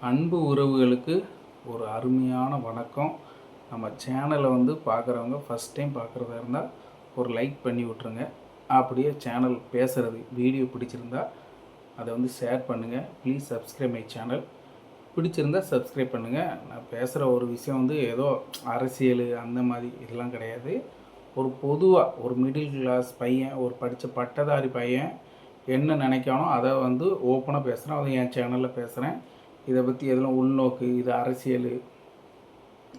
அன்பு உறவுகளுக்கு ஒரு அருமையான வணக்கம். நம்ம சேனலை பார்க்குறவங்க ஃபஸ்ட் டைம் பார்க்குறதா இருந்தால் ஒரு லைக் பண்ணி விட்ருங்க. அப்படியே சேனல் பேசுகிறது வீடியோ பிடிச்சிருந்தா அதை ஷேர் பண்ணுங்கள். Please subscribe my channel. பிடிச்சிருந்தா சப்ஸ்கிரைப் பண்ணுங்கள். நான் பேசுகிற ஒரு விஷயம் ஏதோ அரசியல் அந்த மாதிரி இதெல்லாம் கிடையாது. ஒரு பொதுவாக ஒரு மிடில் கிளாஸ் பையன், ஒரு படித்த பட்டதாரி பையன் என்ன நினைக்கானோ அதை ஓப்பனாக பேசுகிறேன். அதை என் சேனலில் பேசுகிறேன். இதை பற்றி எதெல்லாம் உள்நோக்கு, இது அரசியல்,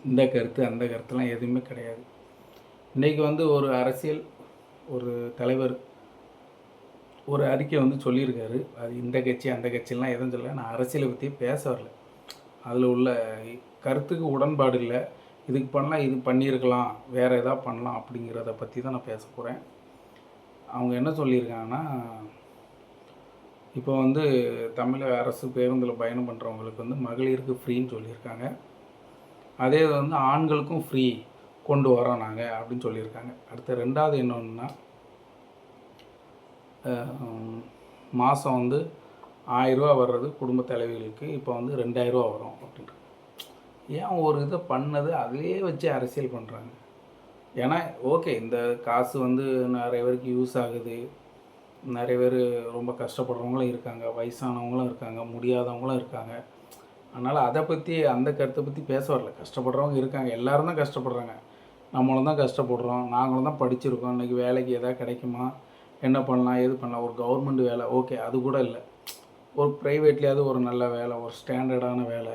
இந்த கருத்து அந்த கருத்துலாம் எதுவுமே கிடையாது. இன்றைக்கி ஒரு அரசியல் ஒரு தலைவர் ஒரு அறிக்கை சொல்லியிருக்காரு. அது இந்த கட்சி அந்த கட்சியெலாம் எதுவும் சொல்ல. நான் அரசியலை பற்றி பேச வரல. அதில் உள்ள கருத்துக்கு உடன்பாடு இல்லை. இதுக்கு பண்ணலாம், இது பண்ணியிருக்கலாம், வேறு எதாவது பண்ணலாம் அப்படிங்கிறத பற்றி தான் நான் பேச போகிறேன். அவங்க என்ன சொல்லியிருக்காங்கன்னா, இப்போ தமிழக அரசு பேருந்தில் பயணம் பண்ணுறவங்களுக்கு மகளிருக்கு ஃப்ரீன்னு சொல்லியிருக்காங்க. அதே ஆண்களுக்கும் ஃப்ரீ கொண்டு வரோம் நாங்கள் அப்படின்னு சொல்லியிருக்காங்க. அடுத்த ரெண்டாவது என்னன்னா, மாதம் 1000 வர்றது குடும்ப தலைவிகளுக்கு இப்போ 2000 வரும் அப்படின்ட்டு. ஏன் ஒரு இதை பண்ணது அதிலே வச்சு அரசியல் பண்ணுறாங்க? ஏன்னா ஓகே, இந்த காசு நிறைய பேருக்கு யூஸ் ஆகுது. நிறைய பேர் ரொம்ப கஷ்டப்படுறவங்களும் இருக்காங்க, வயசானவங்களும் இருக்காங்க, முடியாதவங்களும் இருக்காங்க. அதனால் அதை பற்றி அந்த கருத்தை பற்றி பேச வரல. கஷ்டப்படுறவங்க இருக்காங்க, எல்லோரும் தான் கஷ்டப்படுறாங்க. நம்மளும் தான் கஷ்டப்படுறோம், நாங்களும் தான் படிச்சிருக்கோம். இன்றைக்கி வேலைக்கு எதாவது கிடைக்குமா, என்ன பண்ணலாம், எது பண்ணலாம்? ஒரு கவர்மெண்ட் வேலை ஓகே, அது கூட இல்லை. ஒரு ப்ரைவேட்லேயாவது ஒரு நல்ல வேலை, ஒரு ஸ்டாண்டர்டான வேலை,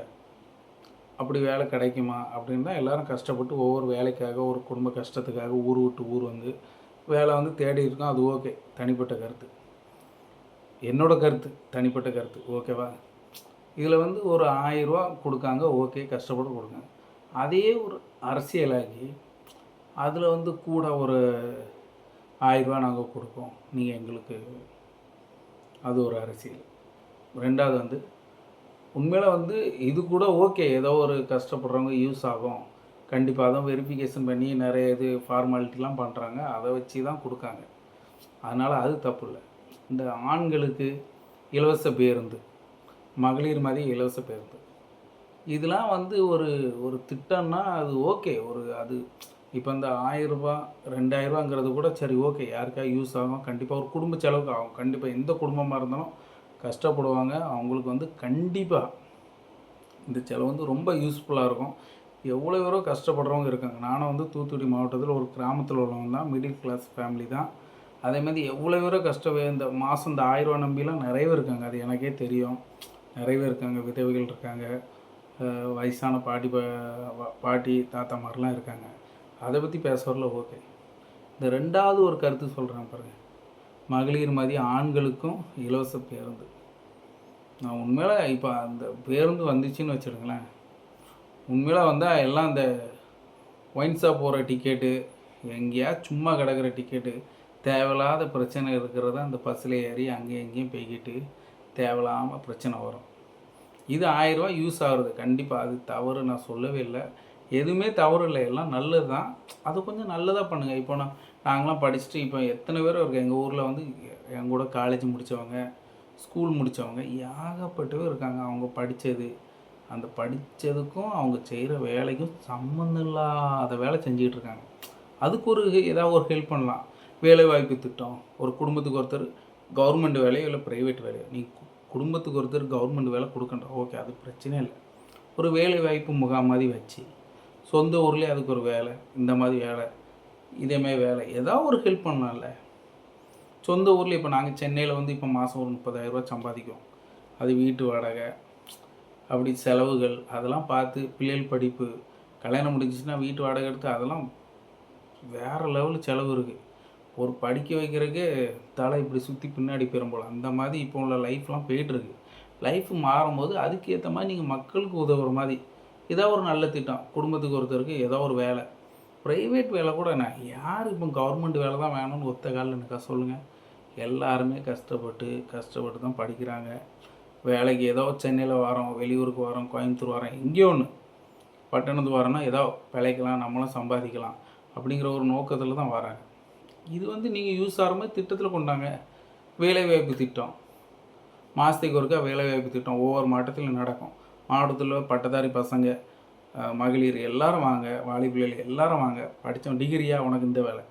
அப்படி வேலை கிடைக்குமா அப்படின்னு தான் எல்லோரும் கஷ்டப்பட்டு ஒவ்வொரு வேலைக்காக, ஒரு குடும்ப கஷ்டத்துக்காக ஊர் விட்டு ஊர் வேலை தேடி இருக்கோம். அது ஓகே, தனிப்பட்ட கருத்து, என்னோடய கருத்து, தனிப்பட்ட கருத்து, ஓகேவா? இதில் ஒரு 1000 கொடுக்காங்க, ஓகே, கஷ்டப்பட்டு கொடுக்காங்க. அதே ஒரு அரசியலாகி அதில் கூட ஒரு 1000 நாங்கள் கொடுப்போம், நீங்கள் எங்களுக்கு, அது ஒரு அரசியல். ரெண்டாவது உண்மையில் இது கூட ஓகே, ஏதோ ஒரு கஷ்டப்படுறவங்க யூஸ் ஆகும், கண்டிப்பாக தான் வெரிஃபிகேஷன் பண்ணி நிறைய இது ஃபார்மாலிட்டிலாம் பண்ணுறாங்க, அதை வச்சு தான் கொடுக்காங்க. அதனால் அது தப்பு இல்லை. இந்த ஆண்களுக்கு இலவச பேருந்து, மகளிர் மாதிரி இலவச பேருந்து, இதெல்லாம் ஒரு ஒரு திட்டம்னா அது ஓகே. அது இப்போ இந்த 1000 2000ங்கிறது கூட சரி ஓகே, யாருக்காக யூஸ் ஆகும், கண்டிப்பாக ஒரு குடும்ப செலவுக்கு ஆகும். கண்டிப்பாக எந்த குடும்பமாக இருந்தாலும் கஷ்டப்படுவாங்க, அவங்களுக்கு கண்டிப்பாக இந்த செலவு ரொம்ப யூஸ்ஃபுல்லாக இருக்கும். எவ்வளோ பேரோ கஷ்டப்படுறவங்க இருக்காங்க. நானும் தூத்துக்குடி மாவட்டத்தில் ஒரு கிராமத்தில் உள்ளவங்க தான், மிடில் கிளாஸ் ஃபேமிலி தான். அதேமாதிரி எவ்வளோ பேரோ இந்த மாதம் இந்த 1000 நம்பிலாம் நிறைய பேர் இருக்காங்க, அது எனக்கே தெரியும். நிறைய பேர் இருக்காங்க, விதவைகள் இருக்காங்க, வயசான பாட்டி தாத்தா மாதிரிலாம் இருக்காங்க. அதை பற்றி பேசுகிறதுல ஓகே. இந்த ரெண்டாவது ஒரு கருத்து சொல்கிறேன் பாருங்கள், மகளிர் மாதிரி ஆண்களுக்கும் இலவச பேருந்து. நான் உண்மையில் இப்போ அந்த பேருந்து வந்துச்சுன்னு வச்சுருங்களேன், உண்மையில் வந்தால் எல்லாம் இந்த ஒயின் ஷாப் போகிற டிக்கெட்டு, எங்கேயா சும்மா கிடக்கிற டிக்கெட்டு, தேவையில்லாத பிரச்சனை இருக்கிறத அந்த பஸ்ஸில் ஏறி அங்கேயும் எங்கேயும் போய்கிட்டு தேவையில்லாமல் பிரச்சனை வரும். இது 1000 யூஸ் ஆகுறது கண்டிப்பாக, அது தவறு நான் சொல்லவே இல்லை. எதுவுமே தவறு இல்லை, எல்லாம் நல்லது தான். அது கொஞ்சம் நல்லதாக பண்ணுங்கள். இப்போ நாங்களாம் படிச்சுட்டு இப்போ எத்தனை பேர் இருக்குது எங்கள் ஊரில் என் கூட காலேஜ் முடித்தவங்க, ஸ்கூல் முடித்தவங்க ஏகப்பட்ட பேர் இருக்காங்க. அவங்க படித்தது, அந்த படித்ததுக்கும் அவங்க செய்கிற வேலைக்கும் சம்மந்தம் இல்லாத வேலை செஞ்சுக்கிட்டு இருக்காங்க. அதுக்கு ஏதாவது ஒரு ஹெல்ப் பண்ணலாம். வேலைவாய்ப்பு திட்டம், ஒரு குடும்பத்துக்கு ஒருத்தர் கவர்மெண்ட் வேலையோ இல்லை ப்ரைவேட் வேலையோ, நீ குடும்பத்துக்கு ஒருத்தர் கவர்மெண்ட் வேலை கொடுக்கன்ற ஓகே, அது பிரச்சனையே இல்லை. ஒரு வேலைவாய்ப்பு முகாம் மாதிரி வச்சு சொந்த ஊர்லேயே அதுக்கு ஒரு வேலை, இந்த மாதிரி வேலை, இதேமாதிரி வேலை, ஏதாவது ஒரு ஹெல்ப் பண்ணலாம்ல. சொந்த ஊரில் இப்போ நாங்கள் சென்னையில் இப்போ மாதம் ஒரு 30,000 சம்பாதிக்கும். அது வீட்டு வாடகை, அப்படி செலவுகள் அதெல்லாம் பார்த்து, பிள்ளைகள் படிப்பு, கல்யாணம் முடிஞ்சிச்சுன்னா வீட்டு வாடகை எடுத்து, அதெல்லாம் வேறு லெவலில் செலவு இருக்குது. ஒரு படிக்க வைக்கிறதுக்கே தலை இப்படி சுற்றி பின்னாடி போயிடும் போல், அந்த மாதிரி இப்போ உள்ள லைஃப்லாம் போய்ட்டுருக்கு. லைஃப் மாறும்போது அதுக்கேற்ற மாதிரி நீங்கள் மக்களுக்கு உதவுற மாதிரி ஏதோ ஒரு நல்ல திட்டம், குடும்பத்துக்கு ஒருத்தருக்கு ஏதோ ஒரு வேலை, ப்ரைவேட் வேலை கூட நான் யார் இப்போ கவர்மெண்ட் வேலை தான் வேணும்னு ஒத்த காலில் எனக்கா சொல்லுங்கள்? எல்லாருமே கஷ்டப்பட்டு தான் படிக்கிறாங்க. வேலைக்கு ஏதோ சென்னையில் வரோம், வெளியூருக்கு வரோம், கோயம்புத்தூர் வரோம், எங்கேயோ ஒன்று பட்டணத்துக்கு வரோன்னா ஏதோ பிழைக்கலாம், நம்மளும் சம்பாதிக்கலாம் அப்படிங்கிற ஒரு நோக்கத்தில் தான் வராங்க. இது நீங்கள் யூஸ் ஆகிற மாதிரி திட்டத்தில் கொண்டாங்க. வேலைவாய்ப்பு திட்டம், மாதத்துக்கு ஒருக்கா வேலைவாய்ப்பு திட்டம் ஒவ்வொரு மாவட்டத்திலும் நடக்கும். மாவட்டத்தில் பட்டதாரி பசங்க, மகளிர் எல்லாரும் வாங்க, வாலிபர்கள் எல்லாரும் வாங்க. படித்தவன் டிகிரியா உனக்கு இந்த வேலை,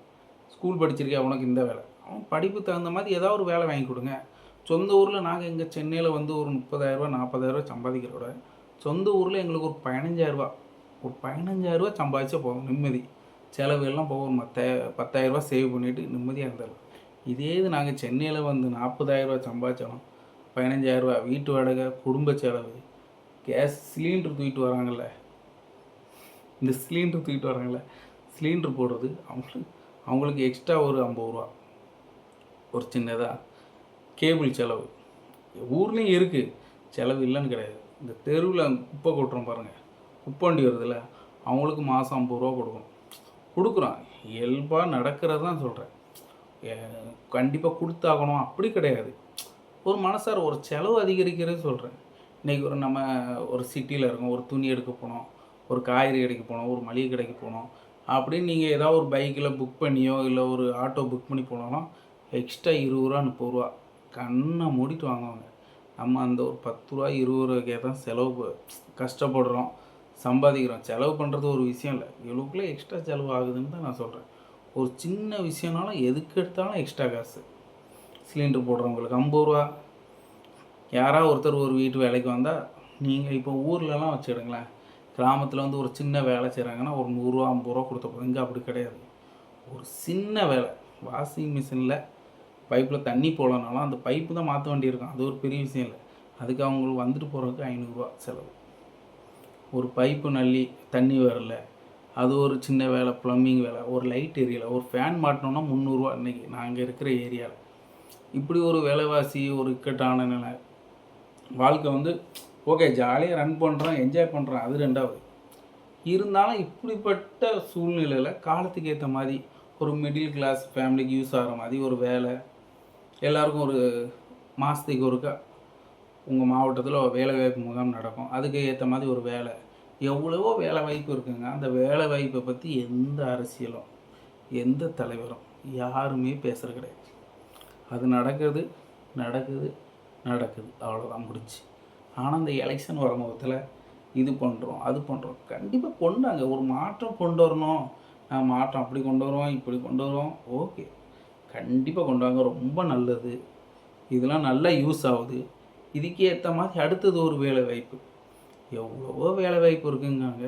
ஸ்கூல் படிச்சிருக்கியா உனக்கு இந்த வேலை, அவன் படிப்பு தகுந்த மாதிரி ஏதாவது ஒரு வேலை வாங்கி கொடுங்க. சொந்த ஊரில் நாங்கள் இங்கே சென்னையில் வந்து ஒரு 30,000 40,000 சம்பாதிக்கிறோட சொந்த ஊரில் எங்களுக்கு ஒரு 15,000 சம்பாதிச்சா போதும். நிம்மதி செலவு எல்லாம் போக ஒரு 10,000 சேவ் பண்ணிவிட்டு நிம்மதியாக இருந்துடலாம். இதே இது நாங்கள் சென்னையில் வந்து 40,000 சம்பாதிச்சாலும் 15,000 வீட்டு வாடகை, குடும்ப செலவு, கேஸ் சிலிண்டர் தூக்கிட்டு வராங்கல்ல, இந்த சிலிண்டர் தூக்கிட்டு வராங்கல்ல, சிலிண்டர் போடுறது அவங்களுக்கு எக்ஸ்ட்ரா ஒரு 50 ரூபா, ஒரு சின்னதாக கேபிள் செலவு. ஊர்லேயும் இருக்குது செலவு, இல்லைன்னு கிடையாது. இந்த தெருவில் குப்பை கொட்டுறோம் பாருங்கள், குப்பை வண்டி வருதுல்ல, அவங்களுக்கு மாதம் 50 ரூபா கொடுக்குறோம். இயல்பாக நடக்கிறது தான் சொல்கிறேன். கண்டிப்பாக கொடுத்தாகணும் அப்படி கிடையாது. ஒரு மனசார ஒரு செலவு அதிகரிக்கிறது சொல்கிறேன். இன்றைக்கி நம்ம ஒரு சிட்டியில் இருக்கோம், ஒரு துணி எடுக்க போனோம், ஒரு காய்கறி கடைக்கு போனோம், ஒரு மளிகை கடைக்கு போனோம் அப்படின்னு நீங்கள் ஏதாவது ஒரு பைக்கில் புக் பண்ணியோ இல்லை ஒரு ஆட்டோ புக் பண்ணி போனாலும் எக்ஸ்ட்ரா 20 ரூபா 30 ரூபா கண்ணை மூடிட்டு வாங்குவாங்க. நம்ம அந்த ஒரு 10 ரூபா 20 ரூபாய்க்கே தான் செலவு கஷ்டப்படுறோம், சம்பாதிக்கிறோம். செலவு பண்ணுறது ஒரு விஷயம் இல்லை, இவ்வளோக்குள்ளே எக்ஸ்ட்ரா செலவு ஆகுதுன்னு தான் நான் சொல்கிறேன். ஒரு சின்ன விஷயம்னாலும் எதுக்கு எடுத்தாலும் எக்ஸ்ட்ரா காசு. சிலிண்டர் போடுறவங்களுக்கு 50 ரூபா. யாராவது ஒருத்தர் ஒரு வீட்டு வேலைக்கு வந்தால், நீங்கள் இப்போ ஊர்லலாம் வச்சுக்கிடுங்களேன், கிராமத்தில் வந்து ஒரு சின்ன வேலை செய்கிறாங்கன்னா ஒரு 100 ரூபா 50 ரூபா கொடுத்த போதும். இங்கே அப்படி கிடையாது. ஒரு சின்ன வேலை, வாஷிங் மிஷினில் பைப்பில் தண்ணி போகலனாலும் அந்த பைப்பு தான் மாற்ற வேண்டியிருக்கும், அது ஒரு பெரிய விஷயம் இல்லை. அதுக்கு அவங்களுக்கு வந்துட்டு போகிறதுக்கு 500 ரூபா செலவு. ஒரு பைப்பு நள்ளி தண்ணி வரல, அது ஒரு சின்ன வேலை, ப்ளம்பிங் வேலை, ஒரு லைட் எரியலை, ஒரு ஃபேன் மாட்டினோன்னா 300 ரூபா இன்றைக்கி நாங்கள் இருக்கிற ஏரியாவில். இப்படி ஒரு விலைவாசி, ஒரு இக்கட்டான நிலை. வாழ்க்கை வந்து ஓகே ஜாலியாக ரன் பண்ணுறோம், என்ஜாய் பண்ணுறோம், அது ரெண்டாவது. இருந்தாலும் இப்படிப்பட்ட சூழ்நிலையில் காலத்துக்கு ஏற்ற மாதிரி ஒரு மிடில் கிளாஸ் ஃபேமிலிக்கு யூஸ் ஆகிற மாதிரி ஒரு வேலை, எல்லாருக்கும் ஒரு மாதத்துக்கு ஒருக்கா உங்கள் மாவட்டத்தில் வேலைவாய்ப்பு முகாம் நடக்கும், அதுக்கு ஏற்ற மாதிரி ஒரு வேலை, எவ்வளவோ வேலை வாய்ப்பு இருக்குங்க. அந்த வேலை வாய்ப்பை பற்றி எந்த அரசியலும் எந்த தலைவரும் யாருமே பேசுகிறது கிடையாது. அது நடக்குது, அவ்வளோதான் முடிச்சு. ஆனால் இந்த எலெக்ஷன் வரும்போதில் இது பண்ணுறோம், அது பண்ணுறோம், கண்டிப்பாக கொண்டாங்க. ஒரு மாற்றம் கொண்டு வரணும், மாற்றம் அப்படி கொண்டு வருவோம், இப்படி கொண்டு வருவோம், ஓகே கண்டிப்பாக கொண்டு வாங்க, ரொம்ப நல்லது. இதெல்லாம் நல்லா யூஸ் ஆகுது. இதுக்கு ஏற்ற மாதிரி அடுத்தது ஒரு வேலை வாய்ப்பு, எவ்வளவோ வேலை வாய்ப்பு இருக்குங்காங்க.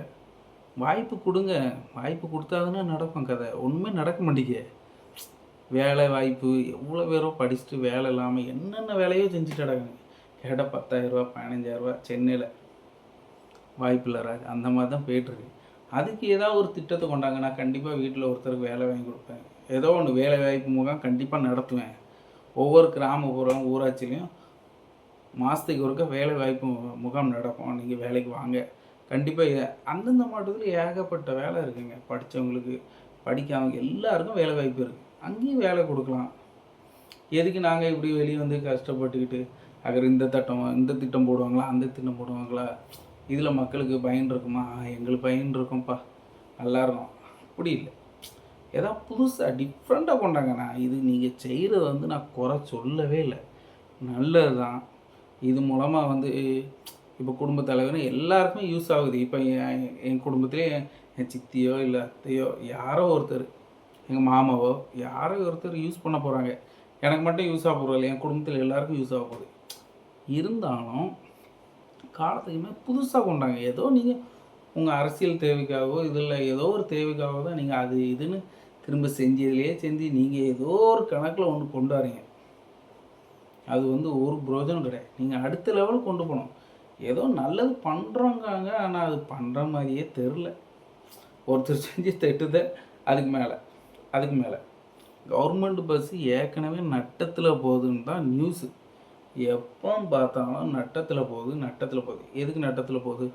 வாய்ப்பு கொடுங்க, வாய்ப்பு கொடுத்தாதுன்னா நடக்கும் கதை. ஒன்றுமே நடக்க மாட்டேங்க. வேலை வாய்ப்பு எவ்வளோ பேரோ படிச்சுட்டு வேலை இல்லாமல் என்னென்ன வேலையோ செஞ்சுட்டு கிடக்குங்க. கேட்டால் 10,000 ரூபா 15,000 ரூபா சென்னையில் வாய்ப்பு இல்லை ராஜ், அந்த மாதிரி தான் போய்ட்டுருக்கு. அதுக்கு ஏதாவது ஒரு திட்டத்தை கொண்டாங்க, நான் கண்டிப்பாக வீட்டில் ஒருத்தருக்கு வேலை வாங்கி கொடுப்பேன். ஏதோ ஒன்று வேலை வாய்ப்பு முகாம் கண்டிப்பாக நடத்துவேன். ஒவ்வொரு கிராமப்புறம் ஊராட்சிலையும் மாதத்துக்கு ஒருக்க வேலை வாய்ப்பு முகாம் நடக்கும், நீங்கள் வேலைக்கு வாங்க. கண்டிப்பாக அந்தந்த மாவட்டத்தில் ஏகப்பட்ட வேலை இருக்குங்க. படித்தவங்களுக்கு, படிக்காதவங்க எல்லாருக்கும் வேலை வாய்ப்பு இருக்குது. அங்கேயும் வேலை கொடுக்கலாம். எதுக்கு நாங்கள் இப்படி வெளியே வந்து கஷ்டப்பட்டுக்கிட்டு அகர் இந்த திட்டம் போடுவாங்களா, அந்த திட்டம் போடுவாங்களா, இதில் மக்களுக்கு பயன் இருக்குமா, எங்களுக்கு பயன் இருக்கும்ப்பா, நல்லா இருக்கும். அப்படி இல்லை, ஏதாவது புதுசாக டிஃப்ரெண்ட்டாக கொண்டாங்க. நான் இது நீங்கள் செய்கிறது வந்து நான் குறை சொல்லவே இல்லை, நல்லது தான். இது மூலமாக வந்து இப்போ குடும்பத் தலைவர் எல்லாருக்குமே யூஸ் ஆகுது. இப்போ என் குடும்பத்திலே என் சித்தியோ இல்லை அத்தையோ யாரோ ஒருத்தர், எங்கள் மாமாவோ யாரோ ஒருத்தர் யூஸ் பண்ண போகிறாங்க. எனக்கு மட்டும் யூஸ் ஆக போகிறதில்ல, என் குடும்பத்தில் எல்லாருக்கும் யூஸ் ஆக போகுது. இருந்தாலும் காலத்துக்குமே புதுசாக கொண்டாங்க. ஏதோ நீங்கள் உங்கள் அரசியல் தேவைக்காகவோ இதில் ஏதோ ஒரு தேவைக்காகவோ தான் நீங்கள் அது இதுன்னு திரும்ப செஞ்சதுலேயே செஞ்சு நீங்கள் ஏதோ ஒரு கணக்கில் ஒன்று கொண்டு வரீங்க. அது வந்து ஒரு பிரோஜனம் கிடையாது. நீங்கள் அடுத்த லெவல் கொண்டு போகணும். ஏதோ நல்லது பண்ணுறோங்காங்க, ஆனால் அது பண்ணுற மாதிரியே தெரில. ஒருத்தர் செஞ்சு திட்டத்தை அதுக்கு மேலே கவர்மெண்ட் பஸ்ஸு ஏற்கனவே நட்டத்தில் போகுதுன்னு தான் நியூஸு. எப்போ பார்த்தாலும் நட்டத்தில் போகுது. எதுக்கு நட்டத்தில் போகுது?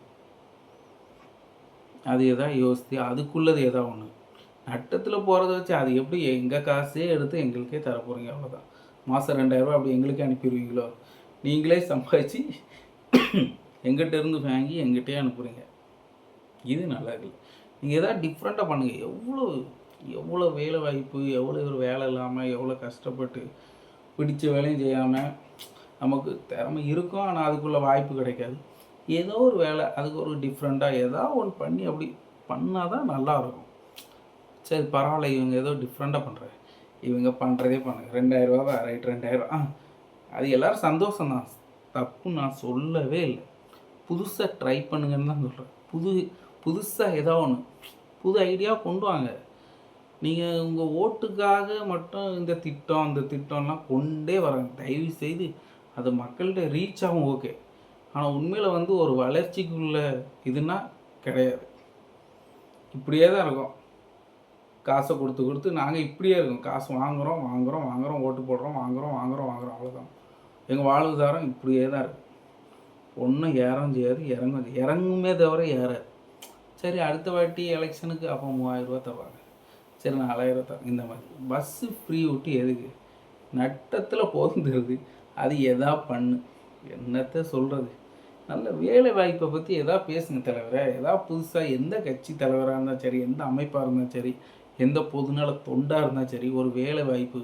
அது எதாவது யோசித்து அதுக்குள்ளது எதாவது ஒன்று நட்டத்தில் போகிறத வச்சு அது எப்படி எங்கள் காசே எடுத்து எங்களுக்கே தர போகிறீங்க, அவ்வளோதான். மாதம் 2,000 ரூபா அப்படி எங்களுக்கே அனுப்பிடுவீங்களோ? நீங்களே சம்பாதிச்சு எங்கிட்ட இருந்து வாங்கி எங்கிட்டே அனுப்புகிறீங்க. இது நல்லா இல்லை. நீங்கள் எதாவது டிஃப்ரெண்ட்டாக பண்ணுங்கள். எவ்வளோ வேலை வாய்ப்பு, எவ்வளோ ஒரு வேலை இல்லாமல் எவ்வளோ கஷ்டப்பட்டு பிடிச்ச வேலையும் செய்யாமல் நமக்கு திறமை இருக்கும், ஆனால் அதுக்குள்ளே வாய்ப்பு கிடைக்காது. ஏதோ ஒரு வேலை அதுக்கு ஒரு டிஃப்ரெண்ட்டாக ஏதாவது ஒன்று பண்ணி அப்படி பண்ணால் தான் நல்லாயிருக்கும். சரி பரவாயில்ல, இவங்க ஏதோ டிஃப்ரெண்ட்டாக பண்ணுறாங்க, இவங்க பண்ணுறதே பண்ணுங்க, 2000 ரைட் 2000 அது எல்லோரும் சந்தோஷம்தான், தப்பு நான் சொல்லவே இல்லை. புதுசாக ட்ரை பண்ணுங்கன்னு தான் சொல்கிறேன். புதுசாக ஏதோ ஒன்று புது ஐடியா கொண்டு வாங்க. நீங்கள் உங்கள் ஓட்டுக்காக மட்டும் இந்த திட்டம் அந்த திட்டம்லாம் கொண்டே வராங்க. தயவு செய்து அது மக்கள்கிட்ட ரீச் ஆகும், ஓகே. ஆனால் உண்மையில் வந்து ஒரு வளர்ச்சிக்குள்ள இதுனா கிடையாது. இப்படியே தான் இருக்கும். காசை கொடுத்து நாங்கள் இப்படியே இருக்கோம். காசு வாங்குகிறோம், ஓட்டு போடுறோம், வாங்குகிறோம் அவ்வளோதான். எங்கள் வாழ்வாதாரம் இப்படியே தான் இருக்குது. ஒன்றும் ஏறவும் செய்யாது, இறங்குமே தவிர ஏறாது. சரி அடுத்த வாட்டி எலெக்ஷனுக்கு அப்போ 3000 தருவாங்க, சரி 4000 தருவாங்க. இந்த மாதிரி பஸ்ஸு ஃப்ரீ விட்டு எதுக்கு? நட்டத்தில் போந்துருது. அது எதா பண்ணு, என்னத்தை சொல்கிறது? நல்ல வேலை வாய்ப்பை பற்றி எதாவது பேசுங்க தலைவரை. எதாவது புதுசாக எந்த கட்சி தலைவராக இருந்தாலும் சரி, எந்த அமைப்பாக இருந்தாலும் சரி, எந்த பொதுநல தொண்டாக இருந்தாலும் சரி, ஒரு வேலை வாய்ப்பு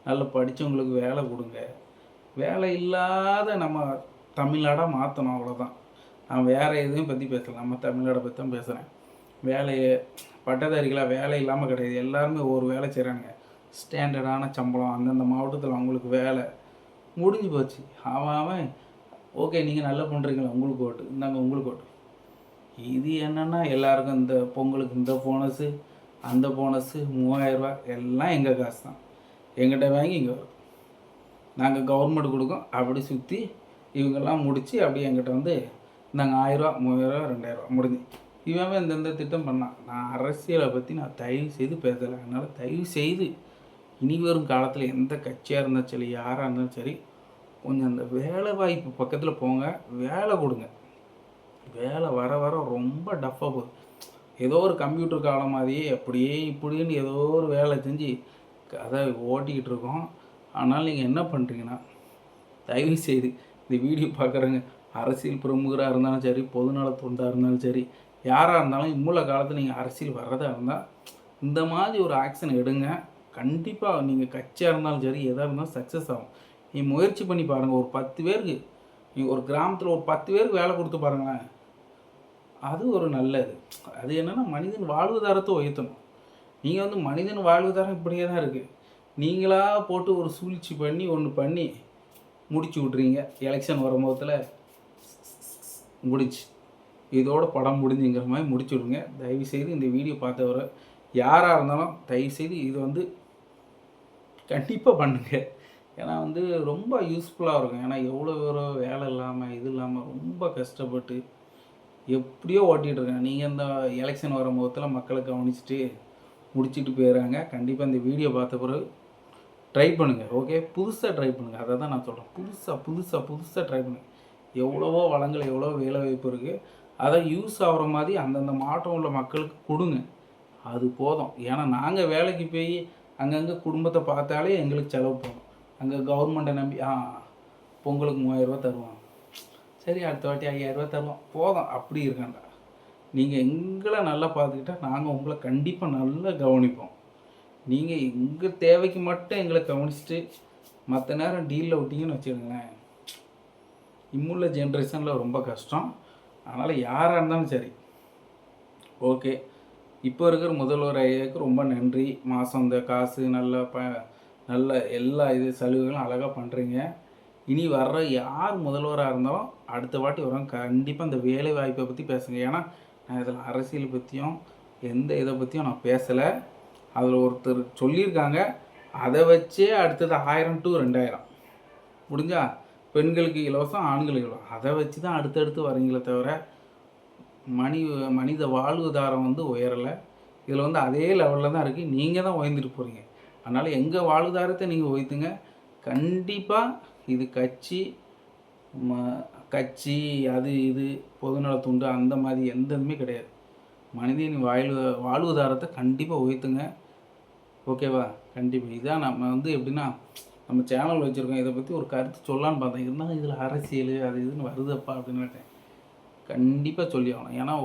நல்ல படித்தவங்களுக்கு வேலை கொடுங்க. வேலை இல்லாத நம்ம தமிழ்நாடாக மாற்றணும், அவ்வளோதான். நான் வேறு எதுவும் பற்றி பேசலை, நம்ம தமிழ்நாடை பற்றி தான் பேசுகிறேன். வேலையை பட்டதாரிகளாக வேலை இல்லாமல் கிடையாது, எல்லாருமே ஒரு வேலை செய்கிறாங்க. ஸ்டாண்டர்டான சம்பளம், அந்தந்த மாவட்டத்தில் அவங்களுக்கு வேலை முடிஞ்சு போச்சு. அவன் ஓகே நீங்கள் நல்லா பண்ணுறீங்களா, உங்களுக்கு ஓட்டு இந்தாங்க, உங்களுக்கு ஓட்டு. இது என்னென்னா எல்லாருக்கும் இந்த பொங்கலுக்கு இந்த போனஸு அந்த போனஸு 3000 எல்லாம் எங்கள் காசு தான், எங்கிட்ட வாங்கி இங்கே வரும். நாங்கள் கவர்மெண்ட் கொடுக்கோம், அப்படி சுற்றி இவங்கெல்லாம் முடித்து அப்படியே எங்கிட்ட வந்து இந்தாங்க 1000 3000 2000 முடிஞ்சு. இவன் இந்தந்த திட்டம் பண்ணான். நான் அரசியலை பற்றி நான் தயவு செய்து பேசலை. அதனால் தயவு செய்து இனி வரும் காலத்தில் எந்த கட்சியாக இருந்தாலும் சரி, யாராக இருந்தாலும் சரி, கொஞ்சம் அந்த வேலை வாய்ப்பு பக்கத்தில் போங்க, வேலை கொடுங்க. வேலை வர வர ரொம்ப டஃப்பாக போகுது. ஏதோ ஒரு கம்ப்யூட்டர் காலம் மாதிரியே அப்படியே இப்படின்னு ஏதோ ஒரு வேலை செஞ்சு அதை ஓட்டிக்கிட்டு இருக்கோம். ஆனால் நீங்கள் என்ன பண்ணுறீங்கன்னா, தயவு செய்து இந்த வீடியோ பார்க்குறவங்க அரசியல் பிரமுகராக இருந்தாலும் சரி, பொதுநல தொண்டாக இருந்தாலும் சரி, யாராக இருந்தாலும் இம்முள்ள காலத்தில் நீங்கள் அரசியல் வர்றதா இருந்தால் இந்த மாதிரி ஒரு ஆக்ஷன் எடுங்க. கண்டிப்பாக நீங்கள் கட்சியாக இருந்தாலும் சரி, எதாக இருந்தாலும் சக்ஸஸ் ஆகும். நீ முயற்சி பண்ணி பாருங்கள். ஒரு 10 பேருக்கு, நீங்கள் ஒரு கிராமத்தில் ஒரு 10 பேருக்கு வேலை கொடுத்து பாருங்களேன், அது ஒரு நல்லது. அது என்னென்னா மனிதன் வாழ்வாதாரத்தை உயர்த்தணும். நீங்கள் வந்து மனிதன் வாழ்வாதாரம் இப்படியே தான் இருக்குது. நீங்களாக போட்டு ஒரு சூழ்ச்சி பண்ணி ஒன்று பண்ணி முடிச்சு விட்றீங்க. எலெக்ஷன் வரும்போதில் முடிச்சு இதோட படம் முடிஞ்சுங்கிற மாதிரி முடிச்சு விடுங்க. தயவுசெய்து இந்த வீடியோ பார்த்தவரை யாராக இருந்தாலும் தயவுசெய்து இது வந்து கண்டிப்பாக பண்ணுங்கள். ஏன்னா வந்து ரொம்ப யூஸ்ஃபுல்லாக இருக்கும். ஏன்னா எவ்வளோ ஒரு வேலை இல்லாமல் இது இல்லாமல் ரொம்ப கஷ்டப்பட்டு எப்படியோ ஓட்டிகிட்ருக்கேன். நீங்கள் இந்த எலெக்ஷன் வரும்போதில் மக்களை கவனிச்சுட்டு முடிச்சுட்டு போயிடுறாங்க. கண்டிப்பாக இந்த வீடியோ பார்த்த பிறகு ட்ரை பண்ணுங்கள், ஓகே. புதுசாக ட்ரை பண்ணுங்கள், அதை தான் நான் சொல்கிறேன். புதுசாக ட்ரை பண்ணுங்கள். எவ்வளவோ வளங்கள், எவ்வளோ வேலை வாய்ப்பு இருக்குது, அதை யூஸ் ஆகிற மாதிரி அந்தந்த மாவட்டம் உள்ள மக்களுக்கு கொடுங்க. அது போதும். ஏன்னா நாங்கள் வேலைக்கு போய் அங்கங்கே குடும்பத்தை பார்த்தாலே எங்களுக்கு செலவு போகும். அங்கே கவர்மெண்ட்டை நம்பி பொங்கலுக்கு 3000 தருவான், சரி அடுத்த வாட்டி 5000 தருவோம், போதும். அப்படி இருக்காண்டா. நீங்கள் எங்களை நல்லா பார்த்துக்கிட்டா நாங்கள் உங்களை கண்டிப்பாக நல்லா கவனிப்போம். நீங்கள் எங்கள் தேவைக்கு மட்டும் எங்களை கவனிச்சுட்டு மற்ற நேரம் டீலில் விட்டிங்கன்னு வச்சுக்கோங்களேன், இம்முள்ள ஜென்ரேஷனில் ரொம்ப கஷ்டம். அதனால் யாராக இருந்தாலும் சரி, ஓகே. இப்போ இருக்கிற முதல்வர் ஐயாவுக்கு ரொம்ப நன்றி. மாதம் இந்த காசு நல்ல எல்லா இது சலுகைகளும் அழகாக பண்ணுறீங்க. இனி வர்ற யார் முதல்வராக இருந்தாலும் அடுத்த வாட்டி வரோம், கண்டிப்பாக இந்த வேலை வாய்ப்பை பற்றி பேசுங்க. ஏன்னா நான் இதில் அரசியல் பற்றியும் எந்த இதை பற்றியும் நான் பேசலை. அதில் ஒருத்தர் சொல்லியிருக்காங்க, அதை வச்சே அடுத்தது 1000 to 2000 முடிஞ்சா பெண்களுக்கு இலவசம், ஆண்களுக்கு இலவசம், அதை வச்சு தான் அடுத்தடுத்து வரீங்களே தவிர மனித வாழ்வாதாரம் வந்து உயரலை. இதில் வந்து அதே லெவலில் தான் இருக்குது. நீங்கள் தான் உயர்ந்துட்டு போகிறீங்க. அதனால் எங்கள் வாழ்வாதாரத்தை நீங்கள் உயர்த்துங்க. கண்டிப்பாக இது கட்சி அது இது பொதுநலத்துண்டு அந்த மாதிரி எந்த இதுவுமே கிடையாது. மனிதனின் வாழ்வாதாரத்தை கண்டிப்பாக உயர்த்துங்க, ஓகேவா? கண்டிப்பாக. இதான் நம்ம வந்து எப்படின்னா நம்ம சேனல் வச்சுருக்கோம், இதை பற்றி ஒரு கருத்து சொல்லலான்னு பார்த்தேன். இருந்தாலும் இதில் அரசியல் அது இதுன்னு வருதுப்பா அப்படின்னு கண்டிப்பாக சொல்லி ஆகணும். ஏன்னா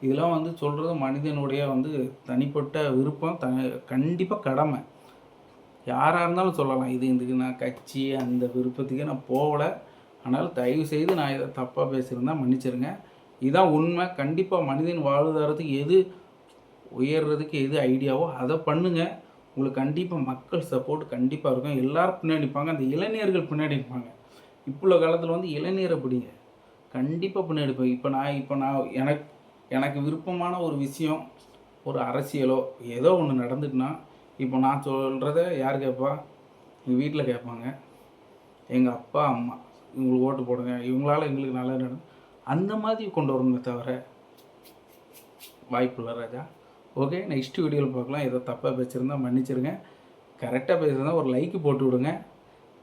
இதெல்லாம் வந்து சொல்கிறது மனிதனுடைய வந்து தனிப்பட்ட விருப்பம், கண்டிப்பாக கடமை. யாராக இருந்தாலும் சொல்லலாம். இதுக்கு நான் கட்சி அந்த விருப்பத்துக்கே நான் போகலை. அதனால் தயவுசெய்து நான் இதை தப்பாக பேசியிருந்தா மன்னிச்சிருங்க. இதுதான் உண்மை. கண்டிப்பாக மனிதன் வாழ்வதற்கு எது உயர்றதுக்கு எது ஐடியாவோ அதை பண்ணுங்கள். உங்களுக்கு கண்டிப்பாக மக்கள் சப்போர்ட் கண்டிப்பாக இருக்கும். எல்லோரும் பின்னாடி நிற்பாங்க. அந்த இளைஞர்கள் பின்னாடி நிற்பாங்க. இப்போ உள்ள காலத்தில் வந்து இளைஞரை பிடிங்க, கண்டிப்பாக பின்னாடி போய் இப்போ நான் எனக்கு விருப்பமான ஒரு விஷயம், ஒரு அரசியலோ ஏதோ ஒன்று நடந்துட்டுனா, இப்போ நான் சொல்கிறத யார் கேட்பா? எங்கள் வீட்டில் கேட்பாங்க, எங்கள் அப்பா அம்மா இவங்களுக்கு ஓட்டு போடுங்க, இவங்களால எங்களுக்கு நல்லது நடக்கும், அந்த மாதிரி கொண்டு வரணுமே தவிர வாய்ப்பு இல்லை ராஜா. ஓகே, நெக்ஸ்ட் வீடியோவில் பார்க்கலாம். ஏதோ தப்பாக பேசியிருந்தால் மன்னிச்சிருங்க. கரெக்டாக பேசுகிறதா ஒரு லைக்கு போட்டு விடுங்க.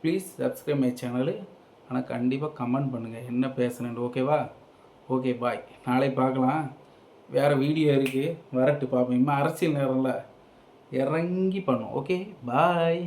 Please subscribe my channel. ஆனால் கண்டிப்பாக கமெண்ட் பண்ணுங்கள் என்ன பேசுனேன்னு. ஓகேவா? ஓகே, பாய். நாளை பார்க்கலாம். வேறு வீடியோ இருக்குது, வரட்டு பார்ப்போம். இனிமேல் அரசியல் நேரம்ல இறங்கி பண்ணும். ஓகே, பாய்.